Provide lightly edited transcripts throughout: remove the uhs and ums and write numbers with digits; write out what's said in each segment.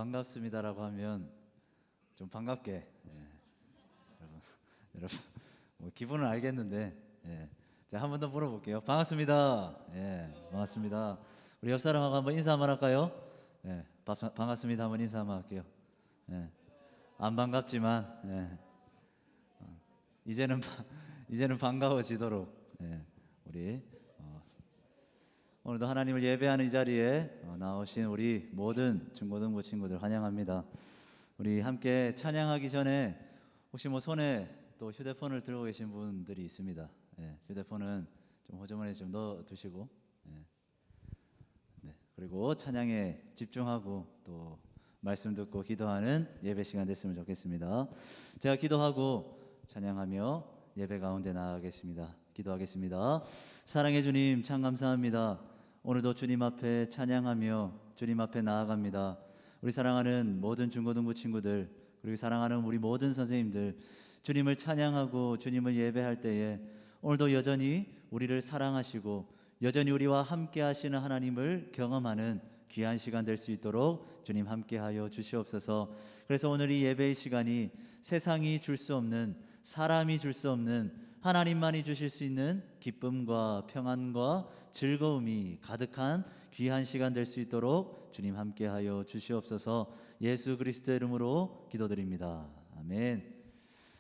반갑습니다라고 하면 좀 반갑게 여러분 뭐 기분은 알겠는데 자, 한 번 더 물어볼게요. 반갑습니다. 반갑습니다. 우리 옆 사람하고 한번 인사 한번 할까요? 반갑습니다. 한번 인사 한번 할게요. 안 반갑지만 이제는 반가워지도록 우리 오늘도 하나님을 예배하는 이 자리에 나오신 우리 모든 중고등부 친구들 환영합니다. 우리 함께 찬양하기 전에 혹시 뭐 손에 또 휴대폰을 들고 계신 분들이 있습니다. 휴대폰은 좀 호주머니에 좀 넣어 두시고 그리고 찬양에 집중하고 또 말씀 듣고 기도하는 예배 시간 됐으면 좋겠습니다. 제가 기도하고 찬양하며 예배 가운데 나아가겠습니다. 기도하겠습니다. 사랑해 주님, 참 감사합니다. 오늘도 주님 앞에 찬양하며 주님 앞에 나아갑니다. 우리 사랑하는 모든 중고등부 친구들, 그리고 사랑하는 우리 모든 선생님들, 주님을 찬양하고 주님을 예배할 때에 오늘도 여전히 우리를 사랑하시고 여전히 우리와 함께 하시는 하나님을 경험하는 귀한 시간 될 수 있도록 주님 함께하여 주시옵소서. 그래서 오늘 이 예배의 시간이 세상이 줄 수 없는, 사람이 줄 수 없는, 하나님만이 주실 수 있는 기쁨과 평안과 즐거움이 가득한 귀한 시간 될 수 있도록 주님 함께하여 주시옵소서. 예수 그리스도의 이름으로 기도드립니다. 아멘.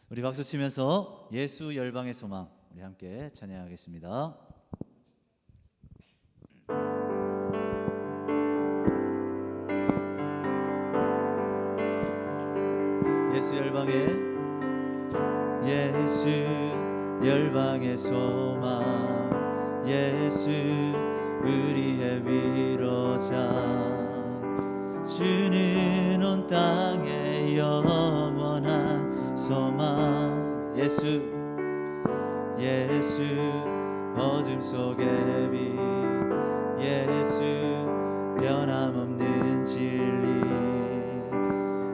우리 박수 치면서 예수 열방의 소망 우리 함께 찬양하겠습니다. 예수 열방의 소망, 예수 우리의 위로자, 주는 온 땅의 영원한 소망. 예수 어둠 속의 빛, 예수 변함없는 진리,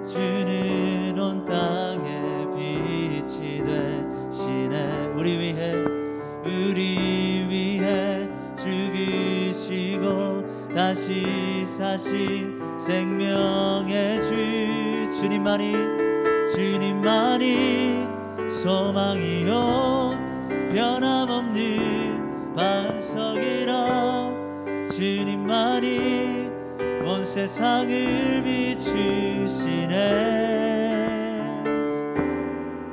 주는 온 땅의 빛이 되시네. 우리 위해 죽으시고 다시 사신 생명의 주, 주님만이 소망이요 변함없는 반석이라, 주님만이 온 세상을 비추시네.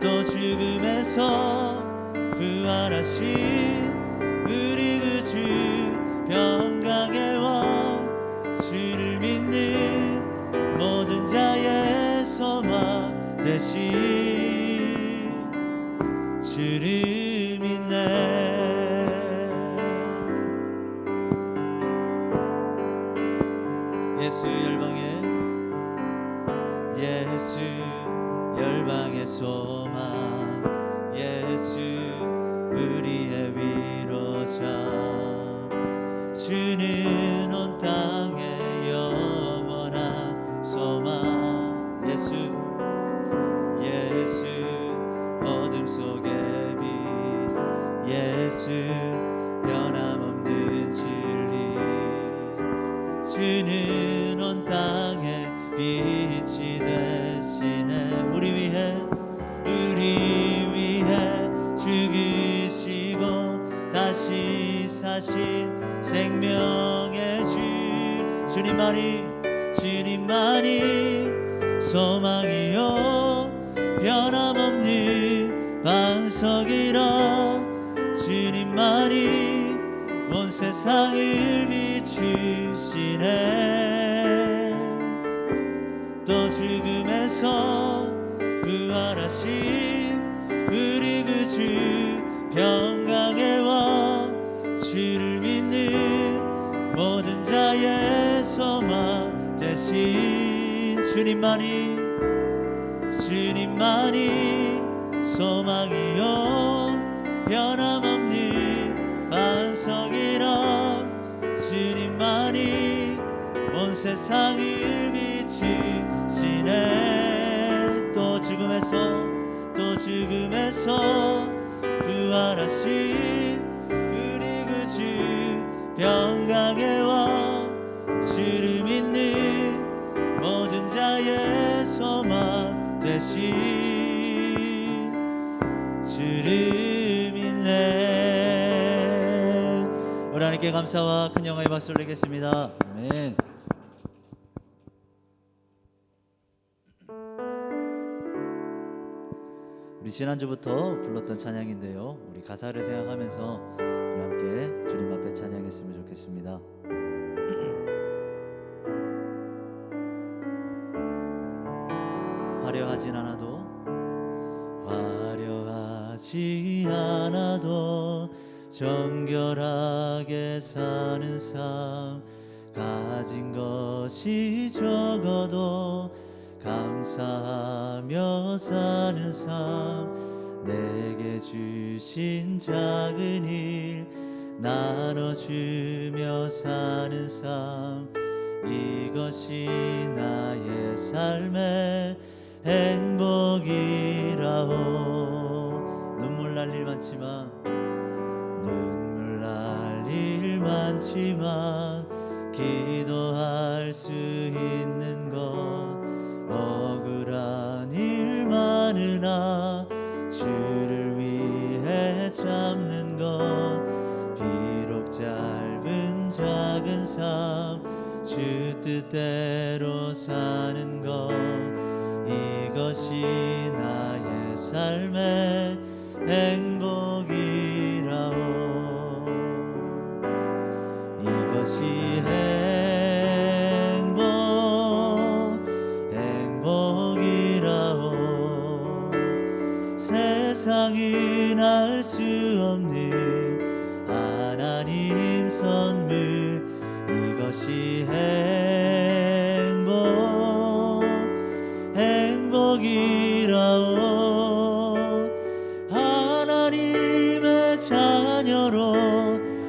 또 죽음에서 부활하신 우리 그 주 평강의 왕, 주를 믿는 모든 자의 소망 되신 주를 믿네. 예수 열방의 소망, 예수 우리의 위로자, 주는 온 땅의 영원한 소망. 예수 어둠 속의 빛, 예수 변함없는 진리, 주는 온 땅의 빛이 되시네. 우리 위해 죽으시고 다시 사신 생명의 주, 주님만이 소망이요 변함없는 반석이라, 주님만이 온 세상을 비추시네. 또 죽음에서 부활하신 우리 그 주 평강의 왕, 주를 믿는 모든 자의 소망 되신 주님만이 소망이요 변함없는 반석이라, 주님만이 온 세상을 비추시네. 또 죽음에서 부활하신 우리 그 주 평강의 왕, 주를 믿는 모든 자 나의 소망 되신 주를 믿네. 우리 하나님께 감사와 큰 영광의 박수를 드리겠습니다. 아멘. 우리 지난주부터 불렀던 찬양인데요, 우리 가사를 생각하면서 우리 함께 주님 앞에 찬양했으면 좋겠습니다. 화려하진 않아도 정결하게 사는 삶, 가진 것이 적어도 감사하며 사는 삶, 내게 주신 작은 일 나눠주며 사는 삶, 이것이 나의 삶의 행복이라오. 눈물 날 일 많지만 기도할 수 있는 것, 억울한 일 많으나 주를 위해 참는 것, 비록 짧은 작은 삶 주 뜻대로 사는 것, 이것이 나의 삶의 행복이라오. 이것이 행복이라오. 세상이 알 수 없는 하나님 선물, 이것이 행복이라오. 하나님의 자녀로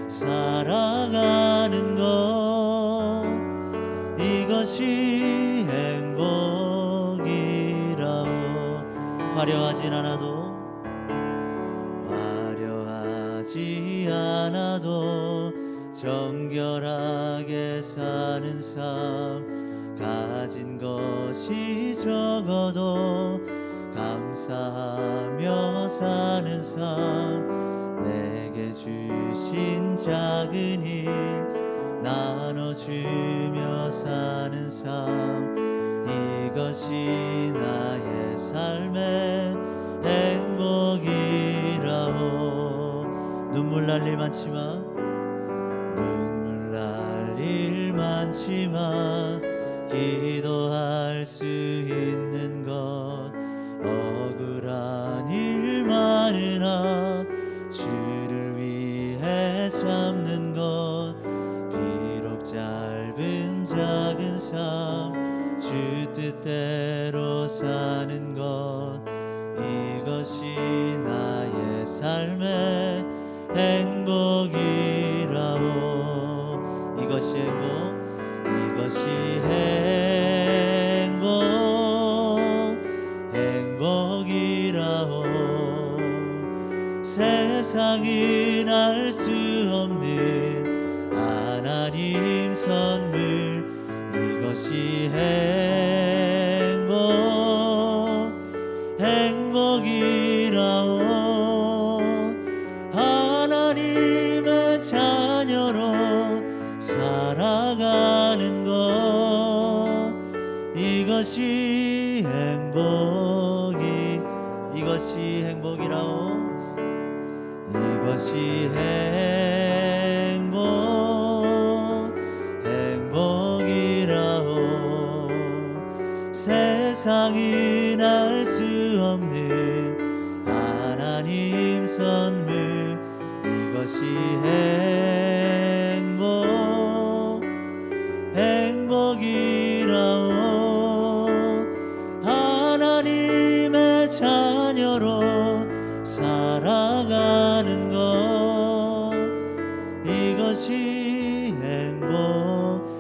살아가는 것, 이것이 행복이라오. 화려하지 않아도 정결하게 사는 삶, 가진 것이 적어도 감사하며 사는 삶, 내게 주신 작은 일 나눠주며 사는 삶, 이것이 나의 삶의 행복이라오. 눈물 날 일 많지만 기도할 수 있는 것, 억울한 일 많으나 주를 위해 참는 것, 비록 짧은 작은 삶 주 뜻대로 사는 것, 이것이 나의 삶의 행복이라오. 이것이 행복이라오. 세상이 알 수 없는 하나님 선물, 이것이 행복이라오. 하나님의 자녀로 살아가는 것, 이것이 행복이라오. 이것이 행복이라오. 세상이 알 수 없는 하나님 선물, 이것이 행복이라오. 하나님의 자녀로 살아가는 것, 이것이 행복이라오.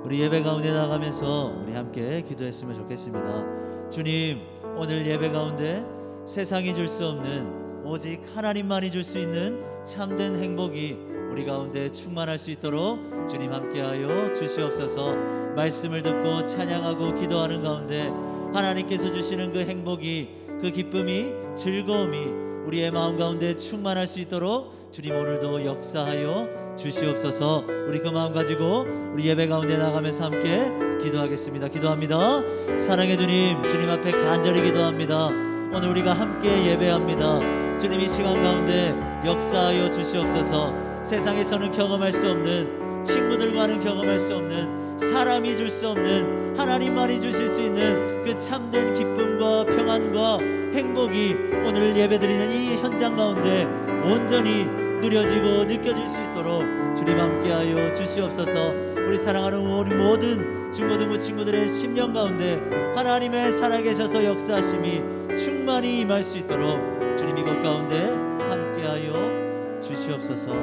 우리 예배 가운데 나가면서 우리 함께 기도했으면 좋겠습니다. 주님, 오늘 예배 가운데 세상이 줄 수 없는 오직 하나님만이 줄 수 있는 참된 행복이 우리 가운데 충만할 수 있도록 주님 함께하여 주시옵소서. 말씀을 듣고 찬양하고 기도하는 가운데 하나님께서 주시는 그 행복이, 그 기쁨이, 즐거움이 우리의 마음 가운데 충만할 수 있도록 주님 오늘도 역사하여 주시옵소서. 우리 그 마음 가지고 우리 예배 가운데 나가면서 함께 기도하겠습니다. 기도합니다. 사랑의 주님, 주님 앞에 간절히 기도합니다. 오늘 우리가 함께 예배합니다. 주님, 이 시간 가운데 역사하여 주시옵소서. 세상에서는 경험할 수 없는, 친구들과는 경험할 수 없는, 사람이 줄 수 없는, 하나님만이 주실 수 있는 그 참된 기쁨과 평안과 행복이 오늘 예배드리는 이 현장 가운데 온전히 누려지고 느껴질 수 있도록 주님 함께하여 주시옵소서. 우리 사랑하는 우리 모든 중고등부 친구들의 심령 가운데 하나님의 살아계셔서 역사하심이 충만히 임할 수 있도록 주님 이곳 가운데 함께하여 주시옵소서.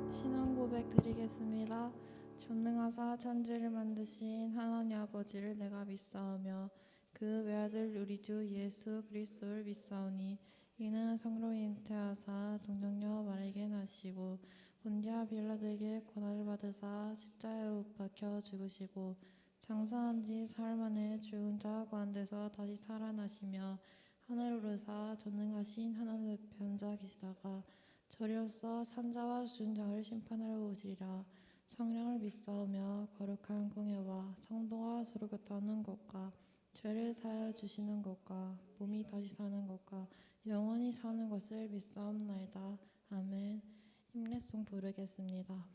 신앙 고백 드리겠습니다. 전능하사 천지를 만드신 하나님 아버지를 내가 믿사오며 그 외아들 우리 주 예수 그리스도를 믿사오니 이는 성로 잉태하사 동정녀 마리아에게 나시고 본디아 빌라도에게 고난을 받으사 십자가에 못 박혀 죽으시고 장사한 지 사흘 만에 죽은 자 가운데서 다시 살아나시며 하늘 오르사 전능하신 하나님 옆에 앉아 계시다가 저리로서 산자와 죽은 자를 심판하러 오시리라. 성령을 믿사오며 거룩한 공예와 성도와 서로 교통하는 것과 죄를 사하여 주시는 것과 몸이 다시 사는 것과 영원히 사는 것을 믿사옵나이다. 아멘. 힘내송 부르겠습니다.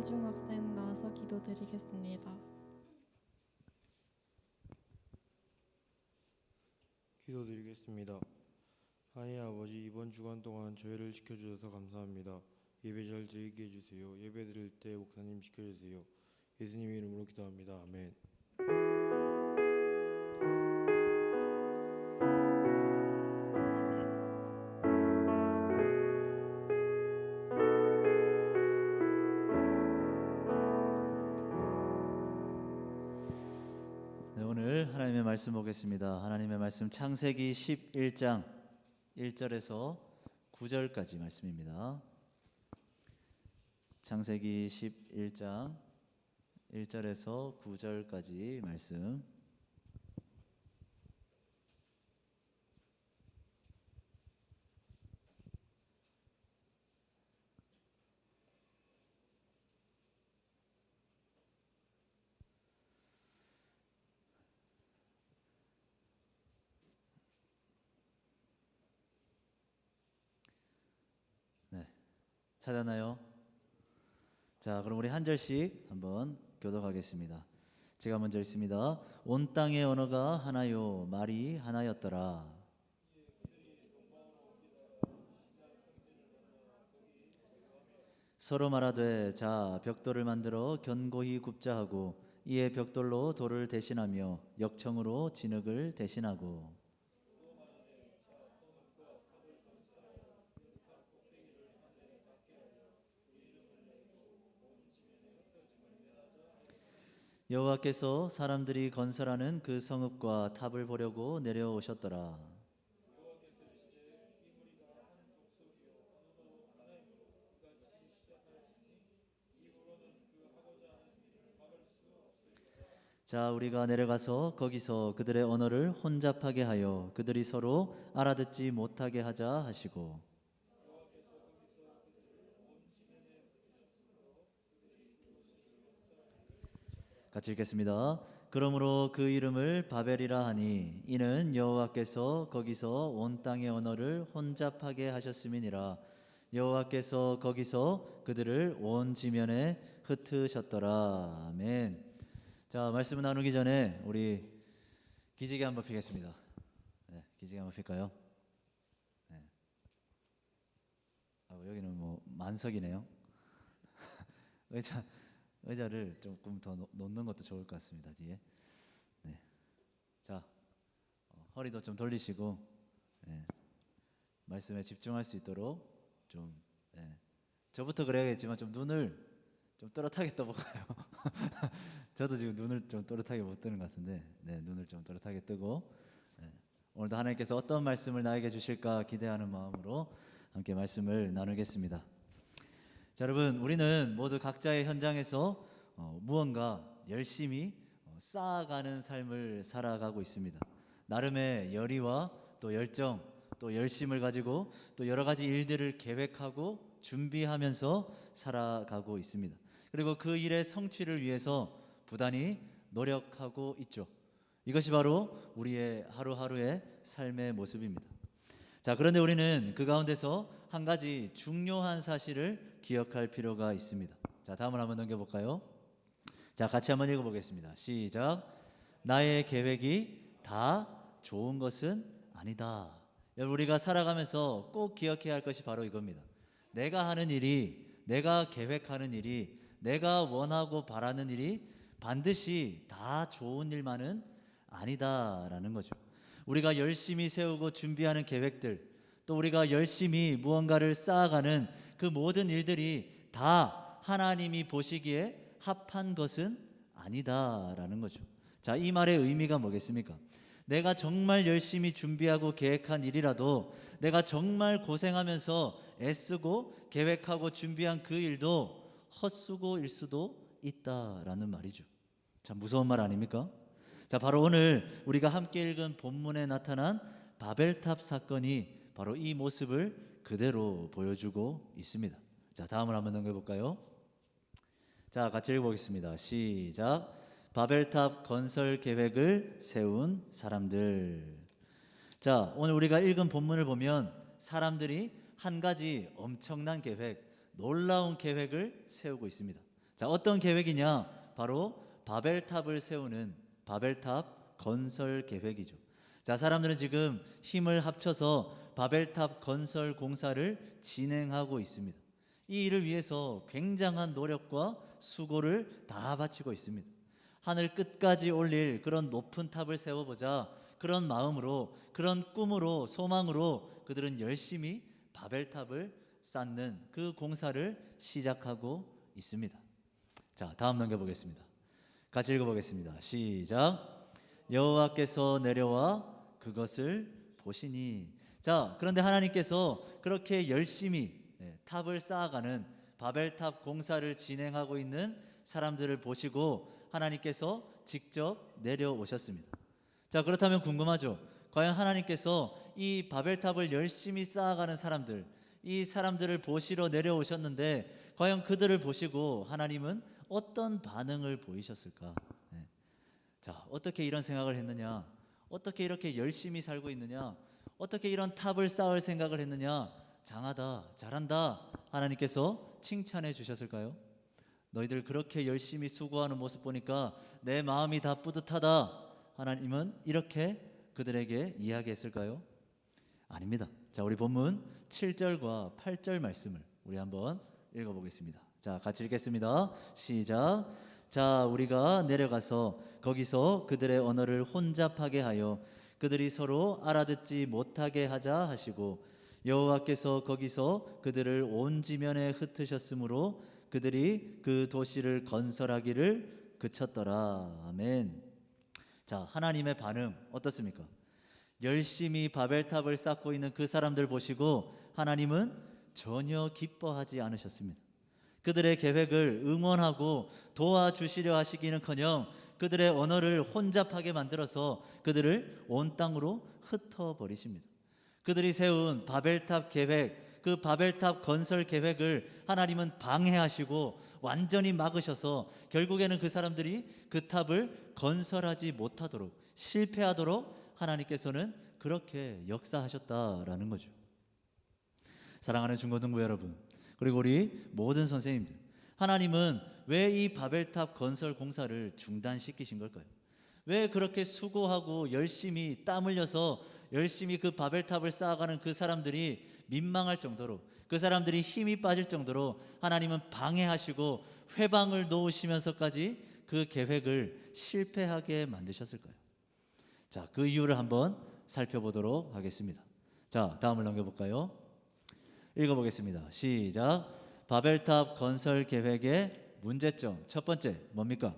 중학생 나와서 기도드리겠습니다. 기도드리겠습니다. 하나님 아버지, 이번 주간 동안 저희를 지켜주셔서 감사합니다. 예배 잘 드리게 해주세요. 예배 드릴 때 목사님 지켜주세요. 예수님 이름으로 기도합니다. 아멘. 오늘 하나님의 말씀 보겠습니다. 하나님의 말씀 창세기 11장 1절에서 9절까지 말씀입니다. 창세기 11장 1절에서 9절까지 말씀. 찾았나요? 자, 그럼 우리 한 절씩 한번 교독하겠습니다. 제가 먼저 읽습니다. 온 땅의 언어가 하나요, 말이 하나였더라. 서로 말하되 자 벽돌을 만들어 견고히 굽자 하고 이에 벽돌로 돌을 대신하며 역청으로 진흙을 대신하고 여호와께서 사람들이 건설하는 그 성읍과 탑을 보려고 내려오셨더라. 자, 우리가 내려가서 거기서 그들의 언어를 혼잡하게 하여 그들이 서로 알아듣지 못하게 하자 하시고. 같이 읽겠습니다. 그러므로 그 이름을 바벨이라 하니 이는 여호와께서 거기서 온 땅의 언어를 혼잡하게 하셨음이니라. 여호와께서 거기서 그들을 온 지면에 흩으셨더라. 아멘. 자, 말씀 나누기 전에 우리 기지개 한번 피겠습니다. 네, 기지개 한번 필까요? 네. 여기는 뭐 만석이네요. 의자를 조금 더 놓는 것도 좋을 것 같습니다. 뒤에. 네. 자, 허리도 좀 돌리시고 네. 말씀에 집중할 수 있도록 좀 네. 저부터 그래야겠지만 좀 눈을 좀 또렷하게 떠볼까요? 저도 지금 눈을 좀 또렷하게 못 뜨는 것 같은데 네, 눈을 좀 또렷하게 뜨고 네. 오늘도 하나님께서 어떤 말씀을 나에게 주실까 기대하는 마음으로 함께 말씀을 나누겠습니다. 자, 여러분, 우리는 모두 각자의 현장에서 무언가 열심히 쌓아가는 삶을 살아가고 있습니다. 나름의 열의와 또 열정, 또 열심을 가지고 또 여러 가지 일들을 계획하고 준비하면서 살아가고 있습니다. 그리고 그 일의 성취를 위해서 부단히 노력하고 있죠. 이것이 바로 우리의 하루하루의 삶의 모습입니다. 자, 그런데 우리는 그 가운데서 한 가지 중요한 사실을 기억할 필요가 있습니다. 자, 다음을 한번 넘겨볼까요? 자, 같이 한번 읽어보겠습니다. 시작. 나의 계획이 다 좋은 것은 아니다. 여러분, 우리가 살아가면서 꼭 기억해야 할 것이 바로 이겁니다. 내가 하는 일이, 내가 계획하는 일이, 내가 원하고 바라는 일이 반드시 다 좋은 일만은 아니다라는 거죠. 우리가 열심히 세우고 준비하는 계획들, 또 우리가 열심히 무언가를 쌓아가는 그 모든 일들이 다 하나님이 보시기에 합한 것은 아니다라는 거죠. 자, 이 말의 의미가 뭐겠습니까? 내가 정말 열심히 준비하고 계획한 일이라도, 내가 정말 고생하면서 애쓰고 계획하고 준비한 그 일도 헛수고일 수도 있다라는 말이죠. 참 무서운 말 아닙니까? 자, 바로 오늘 우리가 함께 읽은 본문에 나타난 바벨탑 사건이 바로 이 모습을 그대로 보여주고 있습니다. 자, 다음을 한번 넘겨볼까요? 자, 같이 읽어보겠습니다. 시작. 바벨탑 건설 계획을 세운 사람들. 자, 오늘 우리가 읽은 본문을 보면 사람들이 한 가지 엄청난 계획, 놀라운 계획을 세우고 있습니다. 자, 어떤 계획이냐? 바로 바벨탑을 세우는 바벨탑 건설 계획이죠. 자, 사람들은 지금 힘을 합쳐서 바벨탑 건설 공사를 진행하고 있습니다. 이 일을 위해서 굉장한 노력과 수고를 다 바치고 있습니다. 하늘 끝까지 올릴 그런 높은 탑을 세워보자, 그런 마음으로, 그런 꿈으로, 소망으로 그들은 열심히 바벨탑을 쌓는 그 공사를 시작하고 있습니다. 자, 다음 넘겨보겠습니다. 같이 읽어보겠습니다. 시작. 여호와께서 내려와 그것을 보시니. 자, 그런데 하나님께서 그렇게 열심히 탑을 쌓아가는 바벨탑 공사를 진행하고 있는 사람들을 보시고 하나님께서 직접 내려오셨습니다. 자, 그렇다면 궁금하죠? 과연 하나님께서 이 바벨탑을 열심히 쌓아가는 사람들, 이 사람들을 보시러 내려오셨는데 과연 그들을 보시고 하나님은 어떤 반응을 보이셨을까? 자, 어떻게 이런 생각을 했느냐? 어떻게 이렇게 열심히 살고 있느냐? 어떻게 이런 탑을 쌓을 생각을 했느냐? 장하다, 잘한다. 하나님께서 칭찬해 주셨을까요? 너희들 그렇게 열심히 수고하는 모습 보니까 내 마음이 다 뿌듯하다. 하나님은 이렇게 그들에게 이야기했을까요? 아닙니다. 자, 우리 본문 7절과 8절 말씀을 우리 한번 읽어보겠습니다. 자, 같이 읽겠습니다. 시작. 자, 우리가 내려가서 거기서 그들의 언어를 혼잡하게 하여 그들이 서로 알아듣지 못하게 하자 하시고 여호와께서 거기서 그들을 온 지면에 흩으셨으므로 그들이 그 도시를 건설하기를 그쳤더라. 아멘. 자, 하나님의 반응 어떻습니까? 열심히 바벨탑을 쌓고 있는 그 사람들 보시고 하나님은 전혀 기뻐하지 않으셨습니다. 그들의 계획을 응원하고 도와주시려 하시기는커녕 그들의 언어를 혼잡하게 만들어서 그들을 온 땅으로 흩어버리십니다. 그들이 세운 바벨탑 계획, 그 바벨탑 건설 계획을 하나님은 방해하시고 완전히 막으셔서 결국에는 그 사람들이 그 탑을 건설하지 못하도록, 실패하도록 하나님께서는 그렇게 역사하셨다라는 거죠. 사랑하는 중고등부 여러분, 그리고 우리 모든 선생님들, 하나님은 왜 이 바벨탑 건설 공사를 중단시키신 걸까요? 왜 그렇게 수고하고 열심히 땀 흘려서 열심히 그 바벨탑을 쌓아가는 그 사람들이 민망할 정도로, 그 사람들이 힘이 빠질 정도로 하나님은 방해하시고 회방을 놓으시면서까지 그 계획을 실패하게 만드셨을까요? 자, 그 이유를 한번 살펴보도록 하겠습니다. 자, 다음을 넘겨볼까요? 읽어보겠습니다. 시작. 바벨탑 건설 계획의 문제점 첫 번째 뭡니까?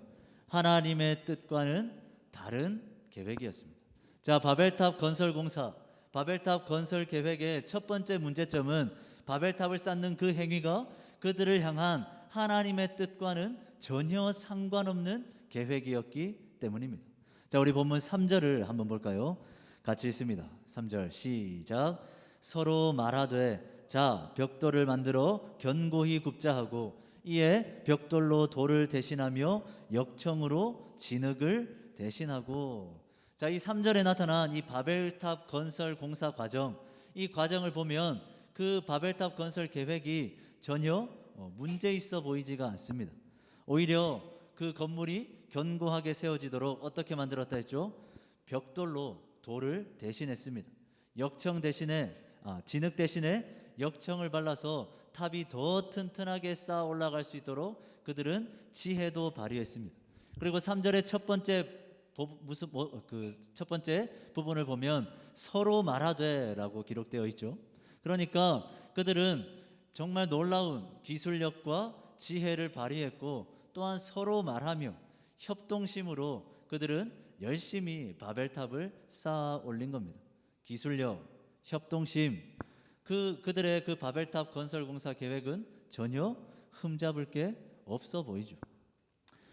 하나님의 뜻과는 다른 계획이었습니다. 자, 바벨탑 건설 공사, 바벨탑 건설 계획의 첫 번째 문제점은 바벨탑을 쌓는 그 행위가 그들을 향한 하나님의 뜻과는 전혀 상관없는 계획이었기 때문입니다. 자, 우리 본문 3절을 한번 볼까요? 같이 읽습니다. 3절 시작. 서로 말하되 자 벽돌을 만들어 견고히 굽자 하고 이에 벽돌로 돌을 대신하며 역청으로 진흙을 대신하고. 자, 이 3절에 나타난 이 바벨탑 건설 공사 과정, 이 과정을 보면 그 바벨탑 건설 계획이 전혀 문제 있어 보이지가 않습니다. 오히려 그 건물이 견고하게 세워지도록 어떻게 만들었다 했죠? 벽돌로 돌을 대신했습니다. 역청 대신에 진흙 대신에 역청을 발라서 탑이 더 튼튼하게 쌓아 올라갈 수 있도록 그들은 지혜도 발휘했습니다. 그리고 3절의 첫 번째 부분을 보면 서로 말하되라고 기록되어 있죠. 그러니까 그들은 정말 놀라운 기술력과 지혜를 발휘했고 또한 서로 말하며 협동심으로 그들은 열심히 바벨탑을 쌓아 올린 겁니다. 기술력, 협동심, 그들의 그 바벨탑 건설 공사 계획은 전혀 흠잡을 게 없어 보이죠.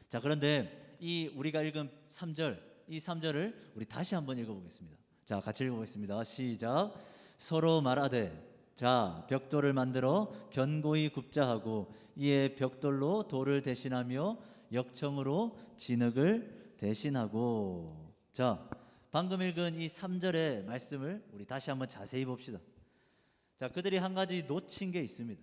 자, 그런데 이 우리가 읽은 3절, 이 3절을 우리 다시 한번 읽어보겠습니다. 자, 같이 읽어보겠습니다. 시작. 서로 말하되 자 벽돌을 만들어 견고히 굽자 하고 이에 벽돌로 돌을 대신하며 역청으로 진흙을 대신하고. 자, 방금 읽은 이 3절의 말씀을 우리 다시 한번 자세히 봅시다. 자, 그들이 한 가지 놓친 게 있습니다.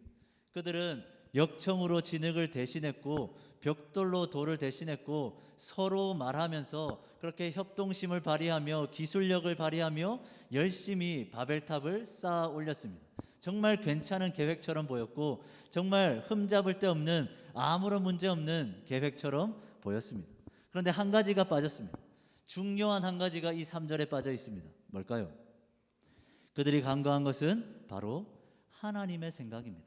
그들은 역청으로 진흙을 대신했고 벽돌로 돌을 대신했고 서로 말하면서 그렇게 협동심을 발휘하며 기술력을 발휘하며 열심히 바벨탑을 쌓아 올렸습니다. 정말 괜찮은 계획처럼 보였고 정말 흠잡을 데 없는 아무런 문제 없는 계획처럼 보였습니다. 그런데 한 가지가 빠졌습니다. 중요한 한 가지가 이 3절에 빠져 있습니다. 뭘까요? 그들이 간과한 것은 바로 하나님의 생각입니다.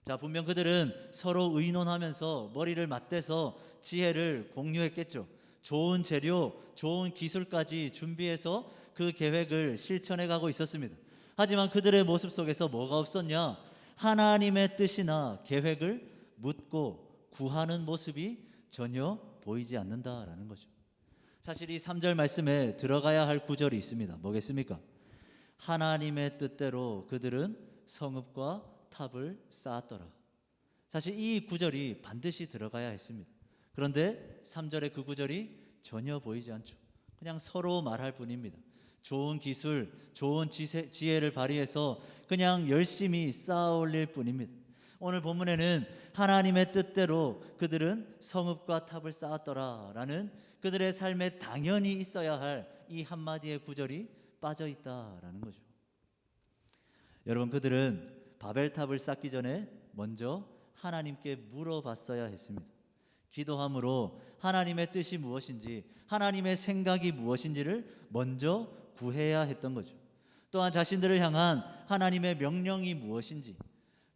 자, 분명 그들은 서로 의논하면서 머리를 맞대서 지혜를 공유했겠죠. 좋은 재료, 좋은 기술까지 준비해서 그 계획을 실천해 가고 있었습니다. 하지만 그들의 모습 속에서 뭐가 없었냐? 하나님의 뜻이나 계획을 묻고 구하는 모습이 전혀 보이지 않는다라는 거죠. 사실 이 3절 말씀에 들어가야 할 구절이 있습니다. 뭐겠습니까? 하나님의 뜻대로 그들은 성읍과 탑을 쌓았더라. 사실 이 구절이 반드시 들어가야 했습니다. 그런데 3절의 그 구절이 전혀 보이지 않죠. 그냥 서로 말할 뿐입니다. 좋은 기술, 좋은 지혜를 발휘해서 그냥 열심히 쌓아 올릴 뿐입니다. 오늘 본문에는 하나님의 뜻대로 그들은 성읍과 탑을 쌓았더라 라는 그들의 삶에 당연히 있어야 할 이 한마디의 구절이 빠져 있다라는 거죠. 여러분, 그들은 바벨탑을 쌓기 전에 먼저 하나님께 물어봤어야 했습니다. 기도함으로 하나님의 뜻이 무엇인지, 하나님의 생각이 무엇인지를 먼저 구해야 했던 거죠. 또한 자신들을 향한 하나님의 명령이 무엇인지,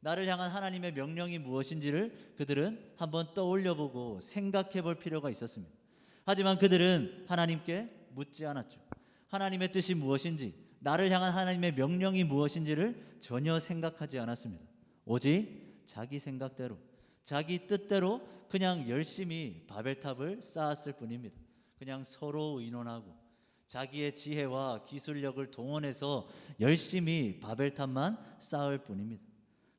나를 향한 하나님의 명령이 무엇인지를 그들은 한번 떠올려보고 생각해 볼 필요가 있었습니다. 하지만 그들은 하나님께 묻지 않았죠. 하나님의 뜻이 무엇인지, 나를 향한 하나님의 명령이 무엇인지를 전혀 생각하지 않았습니다. 오직 자기 생각대로, 자기 뜻대로 그냥 열심히 바벨탑을 쌓았을 뿐입니다. 그냥 서로 의논하고 자기의 지혜와 기술력을 동원해서 열심히 바벨탑만 쌓을 뿐입니다.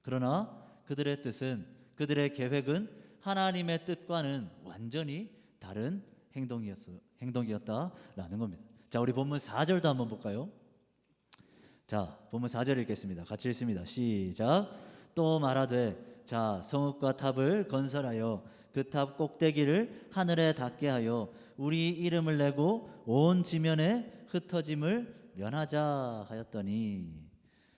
그러나 그들의 뜻은, 그들의 계획은 하나님의 뜻과는 완전히 다른 행동이었다라는 겁니다. 자, 우리 본문 4절도 한번 볼까요? 자, 본문 4절 읽겠습니다. 같이 읽습니다. 시작. 또 말하되 자, 성읍과 탑을 건설하여 그 탑 꼭대기를 하늘에 닿게 하여 우리 이름을 내고 온 지면에 흩어짐을 면하자 하였더니.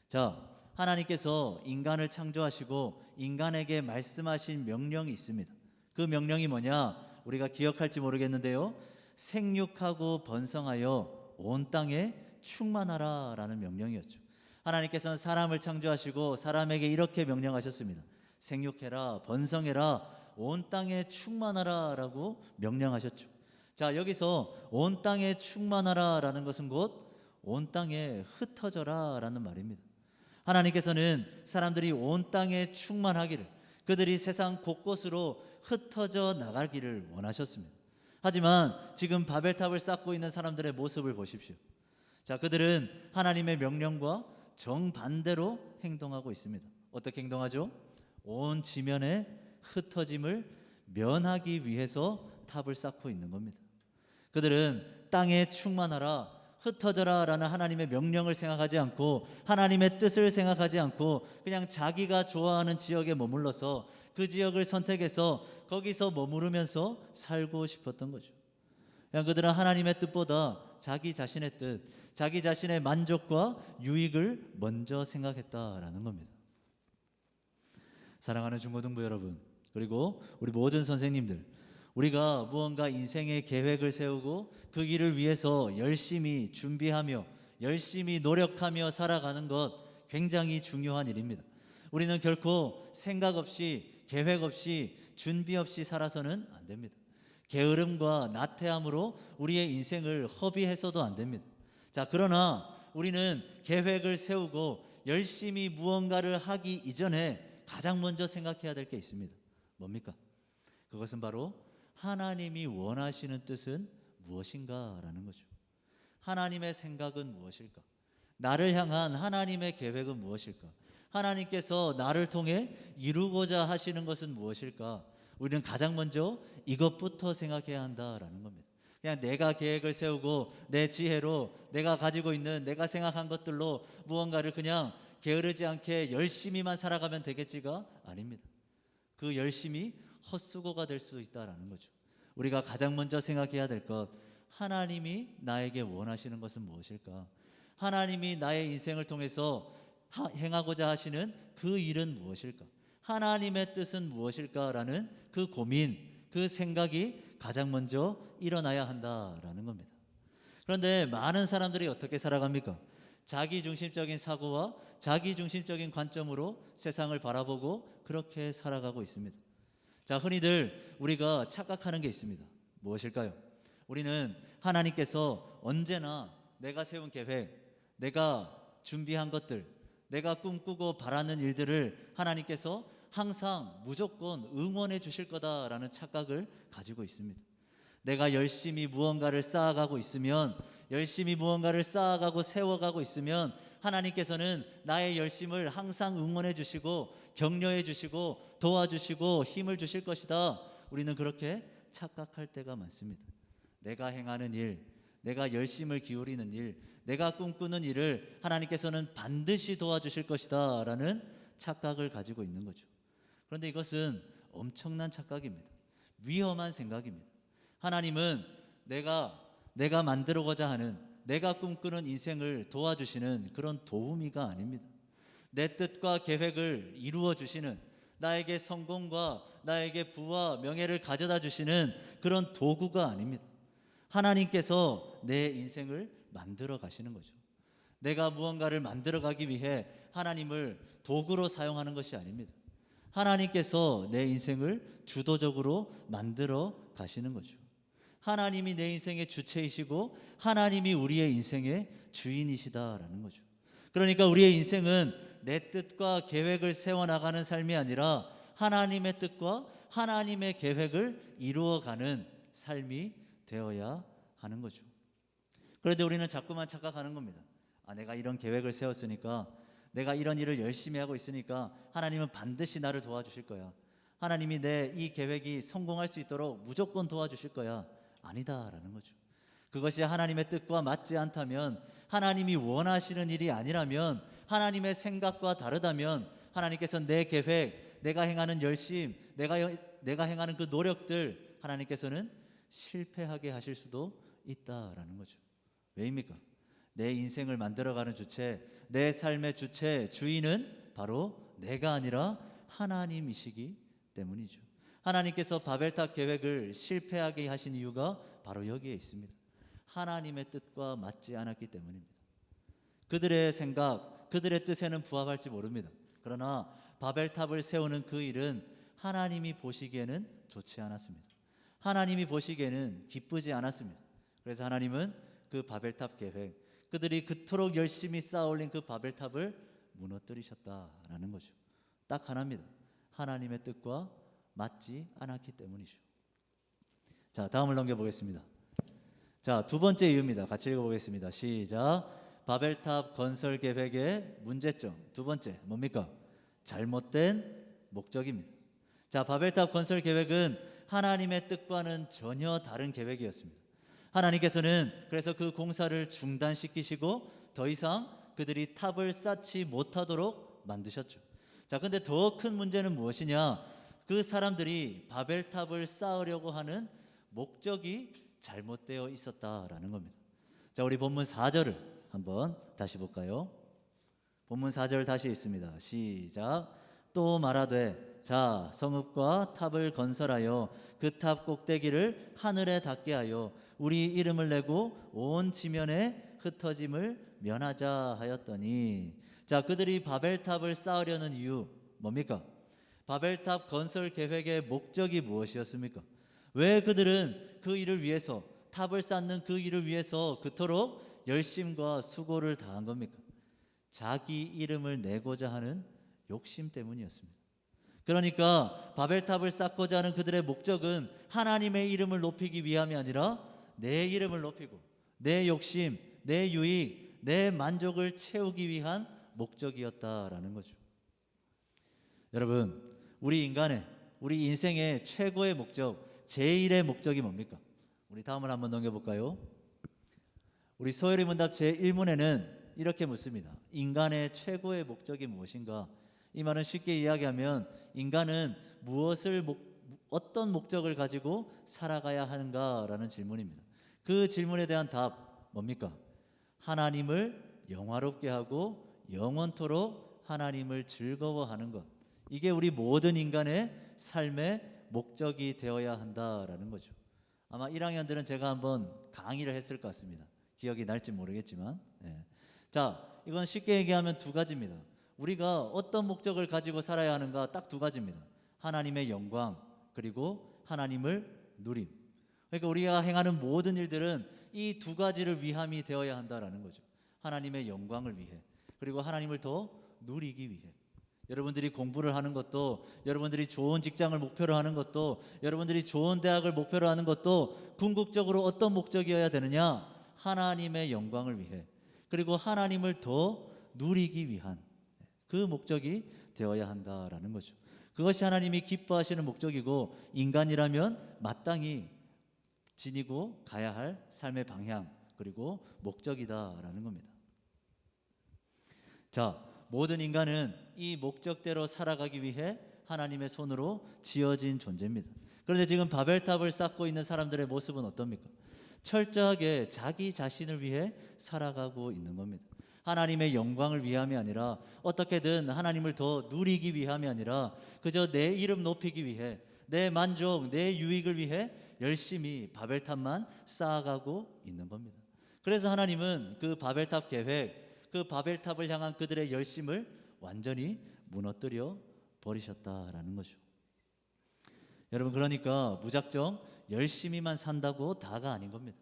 자, 하나님께서 인간을 창조하시고 인간에게 말씀하신 명령이 있습니다. 그 명령이 뭐냐? 우리가 기억할지 모르겠는데요, 생육하고 번성하여 온 땅에 충만하라 라는 명령이었죠. 하나님께서는 사람을 창조하시고 사람에게 이렇게 명령하셨습니다. 생육해라, 번성해라, 온 땅에 충만하라 라고 명령하셨죠. 자, 여기서 온 땅에 충만하라 라는 것은 곧 온 땅에 흩어져라 라는 말입니다. 하나님께서는 사람들이 온 땅에 충만하기를, 그들이 세상 곳곳으로 흩어져 나가기를 원하셨습니다. 하지만 지금 바벨탑을 쌓고 있는 사람들의 모습을 보십시오. 자, 그들은 하나님의 명령과 정반대로 행동하고 있습니다. 어떻게 행동하죠? 온 지면에 흩어짐을 면하기 위해서 탑을 쌓고 있는 겁니다. 그들은 땅에 충만하라, 흩어져라 라는 하나님의 명령을 생각하지 않고 하나님의 뜻을 생각하지 않고 그냥 자기가 좋아하는 지역에 머물러서 그 지역을 선택해서 거기서 머무르면서 살고 싶었던 거죠. 그냥 그들은 하나님의 뜻보다 자기 자신의 뜻, 자기 자신의 만족과 유익을 먼저 생각했다라는 겁니다. 사랑하는 중고등부 여러분, 그리고 우리 모든 선생님들, 우리가 무언가 인생의 계획을 세우고 그 길을 위해서 열심히 준비하며 열심히 노력하며 살아가는 것 굉장히 중요한 일입니다. 우리는 결코 생각 없이, 계획 없이, 준비 없이 살아서는 안 됩니다. 게으름과 나태함으로 우리의 인생을 허비해서도 안 됩니다. 자, 그러나 우리는 계획을 세우고 열심히 무언가를 하기 이전에 가장 먼저 생각해야 될 게 있습니다. 뭡니까? 그것은 바로 하나님이 원하시는 뜻은 무엇인가라는 거죠. 하나님의 생각은 무엇일까? 나를 향한 하나님의 계획은 무엇일까? 하나님께서 나를 통해 이루고자 하시는 것은 무엇일까? 우리는 가장 먼저 이것부터 생각해야 한다라는 겁니다. 그냥 내가 계획을 세우고 내 지혜로 내가 가지고 있는 내가 생각한 것들로 무언가를 그냥 게으르지 않게 열심히만 살아가면 되겠지가 아닙니다. 그 열심히 헛수고가 될 수 있다라는 거죠. 우리가 가장 먼저 생각해야 될 것, 하나님이 나에게 원하시는 것은 무엇일까? 하나님이 나의 인생을 통해서 행하고자 하시는 그 일은 무엇일까? 하나님의 뜻은 무엇일까라는 그 고민, 그 생각이 가장 먼저 일어나야 한다라는 겁니다. 그런데 많은 사람들이 어떻게 살아갑니까? 자기중심적인 사고와 자기중심적인 관점으로 세상을 바라보고 그렇게 살아가고 있습니다. 자, 흔히들 우리가 착각하는 게 있습니다. 무엇일까요? 우리는 하나님께서 언제나 내가 세운 계획, 내가 준비한 것들, 내가 꿈꾸고 바라는 일들을 하나님께서 항상 무조건 응원해 주실 거다라는 착각을 가지고 있습니다. 내가 열심히 무언가를 쌓아가고 있으면, 열심히 무언가를 쌓아가고 세워가고 있으면 하나님께서는 나의 열심을 항상 응원해 주시고 격려해 주시고 도와주시고 힘을 주실 것이다. 우리는 그렇게 착각할 때가 많습니다. 내가 행하는 일, 내가 열심을 기울이는 일, 내가 꿈꾸는 일을 하나님께서는 반드시 도와주실 것이다 라는 착각을 가지고 있는 거죠. 그런데 이것은 엄청난 착각입니다. 위험한 생각입니다. 하나님은 내가 만들고자 하는, 내가 꿈꾸는 인생을 도와주시는 그런 도우미가 아닙니다. 내 뜻과 계획을 이루어 주시는, 나에게 성공과 나에게 부와 명예를 가져다 주시는 그런 도구가 아닙니다. 하나님께서 내 인생을 만들어 가시는 거죠. 내가 무언가를 만들어 가기 위해 하나님을 도구로 사용하는 것이 아닙니다. 하나님께서 내 인생을 주도적으로 만들어 가시는 거죠. 하나님이 내 인생의 주체이시고 하나님이 우리의 인생의 주인이시다라는 거죠. 그러니까 우리의 인생은 내 뜻과 계획을 세워나가는 삶이 아니라 하나님의 뜻과 하나님의 계획을 이루어가는 삶이 되어야 하는 거죠. 그런데 우리는 자꾸만 착각하는 겁니다. 내가 이런 계획을 세웠으니까, 내가 이런 일을 열심히 하고 있으니까 하나님은 반드시 나를 도와주실 거야. 하나님이 내 이 계획이 성공할 수 있도록 무조건 도와주실 거야. 아니다라는 거죠. 그것이 하나님의 뜻과 맞지 않다면, 하나님이 원하시는 일이 아니라면, 하나님의 생각과 다르다면 하나님께서 내 계획, 내가 행하는 열심, 내가 행하는 그 노력들 하나님께서는 실패하게 하실 수도 있다라는 거죠. 왜입니까? 내 인생을 만들어가는 주체, 내 삶의 주체, 주인은 바로 내가 아니라 하나님이시기 때문이죠. 하나님께서 바벨탑 계획을 실패하게 하신 이유가 바로 여기에 있습니다. 하나님의 뜻과 맞지 않았기 때문입니다. 그들의 생각, 그들의 뜻에는 부합할지 모릅니다. 그러나 바벨탑을 세우는 그 일은 하나님이 보시기에는 좋지 않았습니다. 하나님이 보시기에는 기쁘지 않았습니다. 그래서 하나님은 그 바벨탑 계획, 그들이 그토록 열심히 쌓아올린 그 바벨탑을 무너뜨리셨다라는 거죠. 딱 하나입니다. 하나님의 뜻과 맞지 않았기 때문이죠. 자, 다음을 넘겨보겠습니다. 자, 두 번째 이유입니다. 같이 읽어보겠습니다. 시작. 바벨탑 건설 계획의 문제점. 두 번째 뭡니까? 잘못된 목적입니다. 자, 바벨탑 건설 계획은 하나님의 뜻과는 전혀 다른 계획이었습니다. 하나님께서는 그래서 그 공사를 중단시키시고 더 이상 그들이 탑을 쌓지 못하도록 만드셨죠. 자, 근데 더 큰 문제는 무엇이냐? 그 사람들이 바벨탑을 쌓으려고 하는 목적이 잘못되어 있었다라는 겁니다. 자, 우리 본문 4절을 한번 다시 볼까요? 본문 4절 다시 있습니다. 시작. 또 말하되 자, 성읍과 탑을 건설하여 그 탑 꼭대기를 하늘에 닿게 하여 우리 이름을 내고 온 지면에 흩어짐을 면하자 하였더니, 자, 그들이 바벨탑을 쌓으려는 이유 뭡니까? 바벨탑 건설 계획의 목적이 무엇이었습니까? 왜 그들은 그 일을 위해서, 탑을 쌓는 그 일을 위해서 그토록 열심과 수고를 다한 겁니까? 자기 이름을 내고자 하는 욕심 때문이었습니다. 그러니까 바벨탑을 쌓고자 하는 그들의 목적은 하나님의 이름을 높이기 위함이 아니라 내 이름을 높이고 내 욕심, 내 유익, 내 만족을 채우기 위한 목적이었다라는 거죠. 여러분, 우리 인생의 최고의 목적, 제1의 목적이 뭡니까? 우리 다음을 한번 넘겨볼까요? 우리 소요리 문답 제1문에는 이렇게 묻습니다. 인간의 최고의 목적이 무엇인가? 이 말은 쉽게 이야기하면 인간은 어떤 목적을 가지고 살아가야 하는가라는 질문입니다. 그 질문에 대한 답 뭡니까? 하나님을 영화롭게 하고 영원토록 하나님을 즐거워하는 것. 이게 우리 모든 인간의 삶의 목적이 되어야 한다라는 거죠. 아마 1학년들은 제가 한번 강의를 했을 것 같습니다. 기억이 날지 모르겠지만. 자, 이건 쉽게 얘기하면 두 가지입니다. 우리가 어떤 목적을 가지고 살아야 하는가 딱 두 가지입니다. 하나님의 영광, 그리고 하나님을 누림. 그러니까 우리가 행하는 모든 일들은 이 두 가지를 위함이 되어야 한다라는 거죠. 하나님의 영광을 위해, 그리고 하나님을 더 누리기 위해. 여러분들이 공부를 하는 것도, 여러분들이 좋은 직장을 목표로 하는 것도, 여러분들이 좋은 대학을 목표로 하는 것도 궁극적으로 어떤 목적이어야 되느냐? 하나님의 영광을 위해, 그리고 하나님을 더 누리기 위한 그 목적이 되어야 한다라는 거죠. 그것이 하나님이 기뻐하시는 목적이고, 인간이라면 마땅히 지니고 가야 할 삶의 방향, 그리고 목적이다라는 겁니다. 자, 모든 인간은 이 목적대로 살아가기 위해 하나님의 손으로 지어진 존재입니다. 그런데 지금 바벨탑을 쌓고 있는 사람들의 모습은 어떻습니까? 철저하게 자기 자신을 위해 살아가고 있는 겁니다. 하나님의 영광을 위함이 아니라, 어떻게든 하나님을 더 누리기 위함이 아니라, 그저 내 이름 높이기 위해, 내 만족, 내 유익을 위해 열심히 바벨탑만 쌓아가고 있는 겁니다. 그래서 하나님은 그 바벨탑 계획, 그 바벨탑을 향한 그들의 열심을 완전히 무너뜨려 버리셨다라는 거죠. 여러분, 그러니까 무작정 열심히만 산다고 다가 아닌 겁니다.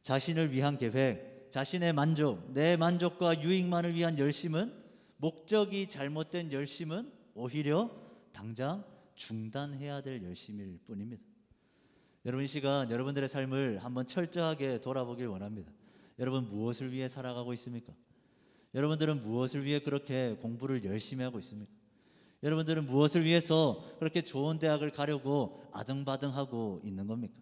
자신을 위한 계획, 자신의 만족, 내 만족과 유익만을 위한 열심은, 목적이 잘못된 열심은 오히려 당장 중단해야 될 열심일 뿐입니다. 여러분, 이 시간 여러분들의 삶을 한번 철저하게 돌아보길 원합니다. 여러분, 무엇을 위해 살아가고 있습니까? 여러분들은 무엇을 위해 그렇게 공부를 열심히 하고 있습니까? 여러분들은 무엇을 위해서 그렇게 좋은 대학을 가려고 아등바등하고 있는 겁니까?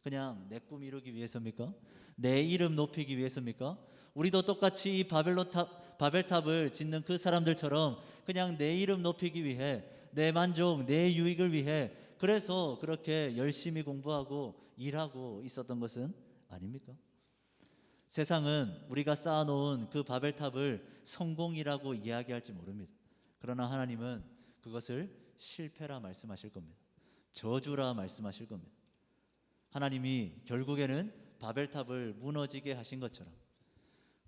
그냥 내 꿈 이루기 위해서입니까? 내 이름 높이기 위해서입니까? 우리도 똑같이 이 바벨탑을 짓는 그 사람들처럼 그냥 내 이름 높이기 위해, 내 만족, 내 유익을 위해 그래서 그렇게 열심히 공부하고 일하고 있었던 것은 아닙니까? 세상은 우리가 쌓아놓은 그 바벨탑을 성공이라고 이야기할지 모릅니다. 그러나 하나님은 그것을 실패라 말씀하실 겁니다. 저주라 말씀하실 겁니다. 하나님이 결국에는 바벨탑을 무너지게 하신 것처럼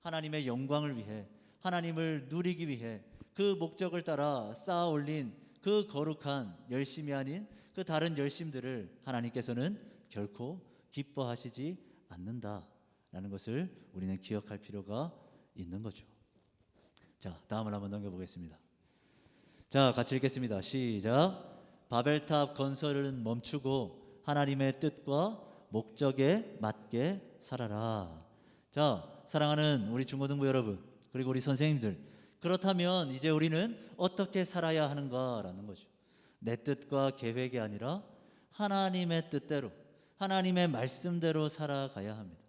하나님의 영광을 위해, 하나님을 누리기 위해 그 목적을 따라 쌓아 올린 그 거룩한 열심이 아닌 그 다른 열심들을 하나님께서는 결코 기뻐하시지 않는다라는 것을 우리는 기억할 필요가 있는 거죠. 자, 다음을 한번 넘겨보겠습니다. 자, 같이 읽겠습니다. 시작. 바벨탑 건설은 멈추고 하나님의 뜻과 목적에 맞게 살아라. 자, 사랑하는 우리 중고등부 여러분, 그리고 우리 선생님들, 그렇다면 이제 우리는 어떻게 살아야 하는가라는 거죠. 내 뜻과 계획이 아니라 하나님의 뜻대로, 하나님의 말씀대로 살아가야 합니다.